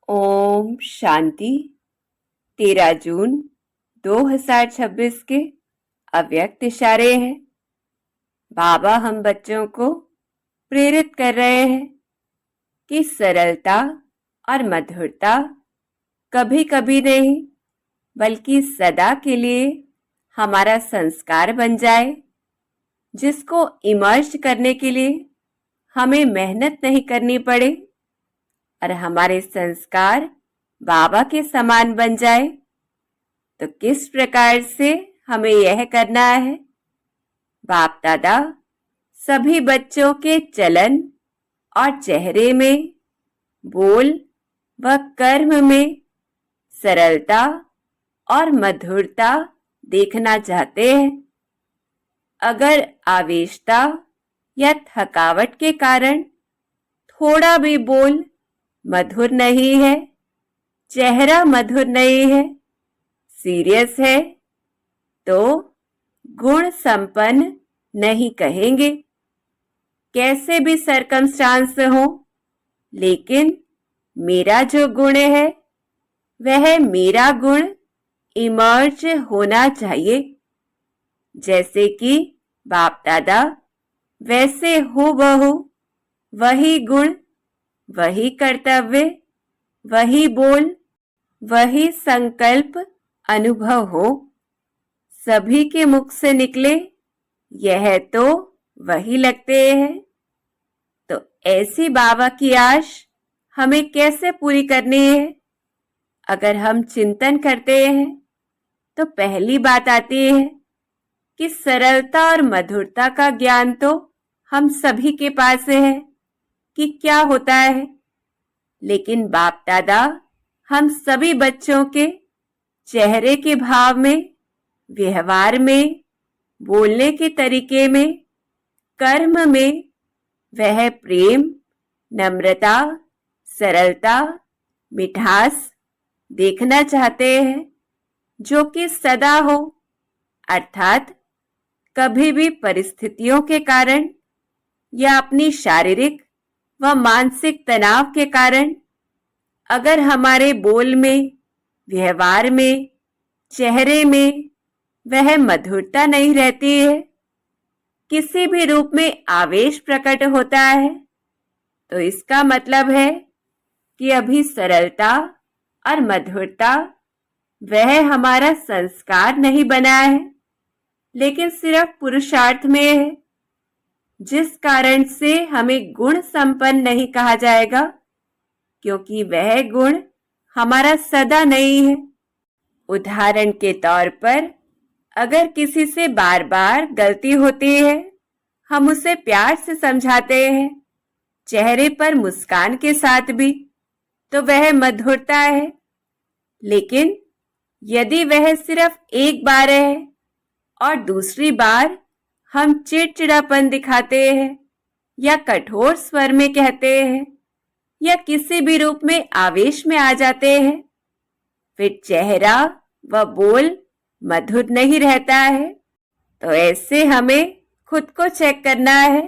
ओम शांति। 13 जून 2026 के अव्यक्त इशारे हैं। बाबा हम बच्चों को प्रेरित कर रहे हैं कि सरलता और मधुरता कभी कभी नहीं बल्कि सदा के लिए हमारा संस्कार बन जाए, जिसको इमर्ज करने के लिए हमें मेहनत नहीं करनी पड़े और हमारे संस्कार बाबा के समान बन जाए। तो किस प्रकार से हमें यह करना है? बाप दादा सभी बच्चों के चलन और चेहरे में, बोल व कर्म में सरलता और मधुरता देखना चाहते हैं। अगर आवेशता या थकावट के कारण थोड़ा भी बोल मधुर नहीं है, चेहरा मधुर नहीं है, सीरियस है, तो गुण संपन्न नहीं कहेंगे। कैसे भी सरकमस्टांस हो, लेकिन मेरा जो गुण है वह मेरा गुण इमर्ज होना चाहिए। जैसे कि बाप दादा वैसे हूबहू वही गुण, वही कर्तव्य, वही बोल, वही संकल्प अनुभव हो, सभी के मुख से निकले, यह तो वही लगते हैं। तो ऐसी बाबा की आश हमें कैसे पूरी करनी है? अगर हम चिंतन करते हैं तो पहली बात आती है कि सरलता और मधुरता का ज्ञान तो हम सभी के पास है कि क्या होता है, लेकिन बाप दादा हम सभी बच्चों के चेहरे के भाव में, व्यवहार में, बोलने के तरीके में, कर्म में वह प्रेम, नम्रता, सरलता, मिठास देखना चाहते हैं, जो कि सदा हो। अर्थात कभी भी परिस्थितियों के कारण या अपनी शारीरिक व मानसिक तनाव के कारण अगर हमारे बोल में, व्यवहार में, चेहरे में वह मधुरता नहीं रहती है, किसी भी रूप में आवेश प्रकट होता है, तो इसका मतलब है कि अभी सरलता और मधुरता वह हमारा संस्कार नहीं बना है, लेकिन सिर्फ पुरुषार्थ में है, जिस कारण से हमें गुण संपन्न नहीं कहा जाएगा, क्योंकि वह गुण हमारा सदा नहीं है। उदाहरण के तौर पर अगर किसी से बार बार गलती होती है, हम उसे प्यार से समझाते हैं, चेहरे पर मुस्कान के साथ भी, तो वह मधुरता है। लेकिन यदि वह सिर्फ एक बार है और दूसरी बार हम चिड़चिड़ापन दिखाते हैं या कठोर स्वर में कहते हैं या किसी भी रूप में आवेश में आ जाते हैं, फिर चेहरा व बोल मधुर नहीं रहता है। तो ऐसे हमें खुद को चेक करना है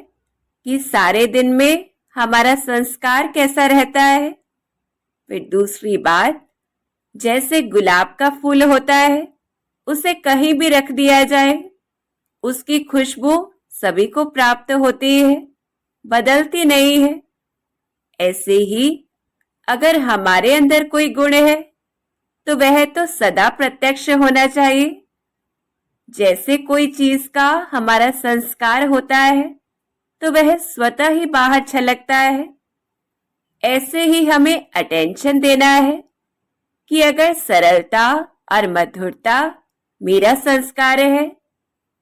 कि सारे दिन में हमारा संस्कार कैसा रहता है। फिर दूसरी बात, जैसे गुलाब का फूल होता है, उसे कहीं भी रख दिया जाए, उसकी खुशबू सभी को प्राप्त होती है, बदलती नहीं है। ऐसे ही अगर हमारे अंदर कोई गुण है तो वह तो सदा प्रत्यक्ष होना चाहिए। जैसे कोई चीज का हमारा संस्कार होता है तो वह स्वतः ही बाहर छलकता है, ऐसे ही हमें अटेंशन देना है कि अगर सरलता और मधुरता मेरा संस्कार है,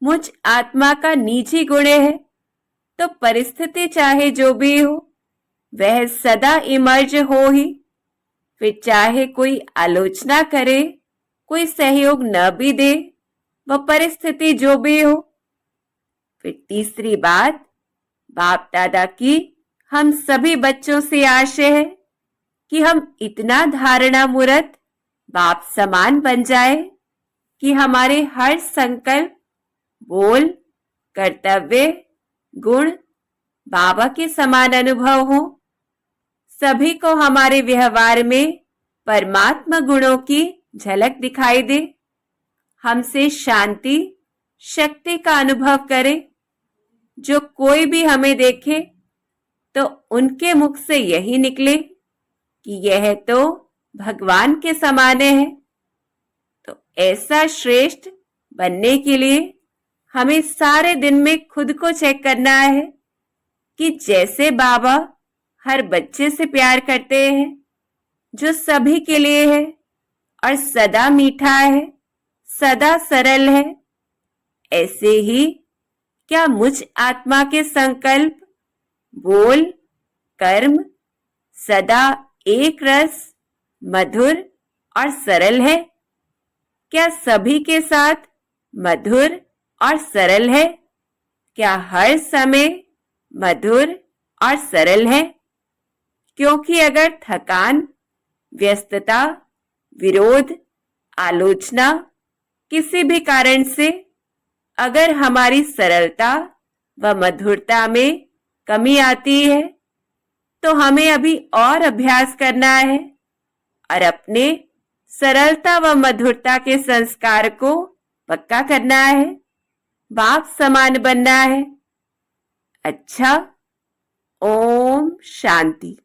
मुझ आत्मा का निजी गुण है, तो परिस्थिति चाहे जो भी हो वह सदा इमर्ज हो ही। फिर चाहे कोई आलोचना करे, कोई सहयोग न भी दे, वह परिस्थिति जो भी हो। फिर तीसरी बात, बाप दादा की हम सभी बच्चों से आशय है कि हम इतना धारणा मूर्त बाप समान बन जाए कि हमारे हर संकल्प, बोल, कर्तव्य, गुण बाबा के समान अनुभव हो। सभी को हमारे व्यवहार में परमात्मा गुणों की झलक दिखाई दे, हमसे शांति शक्ति का अनुभव करे। जो कोई भी हमें देखे तो उनके मुख से यही निकले कि यह तो भगवान के समाने है। तो ऐसा श्रेष्ठ बनने के लिए हमें सारे दिन में खुद को चेक करना है कि जैसे बाबा हर बच्चे से प्यार करते हैं, जो सभी के लिए है और सदा मीठा है, सदा सरल है, ऐसे ही क्या मुझ आत्मा के संकल्प, बोल, कर्म सदा एक रस, मधुर और सरल है? क्या सभी के साथ मधुर और सरल है? क्या हर समय मधुर और सरल है? क्योंकि अगर थकान, व्यस्तता, विरोध, आलोचना किसी भी कारण से अगर हमारी सरलता व मधुरता में कमी आती है तो हमें अभी और अभ्यास करना है और अपने सरलता व मधुरता के संस्कार को पक्का करना है, बाप समान बनना है। अच्छा, ओम शांति।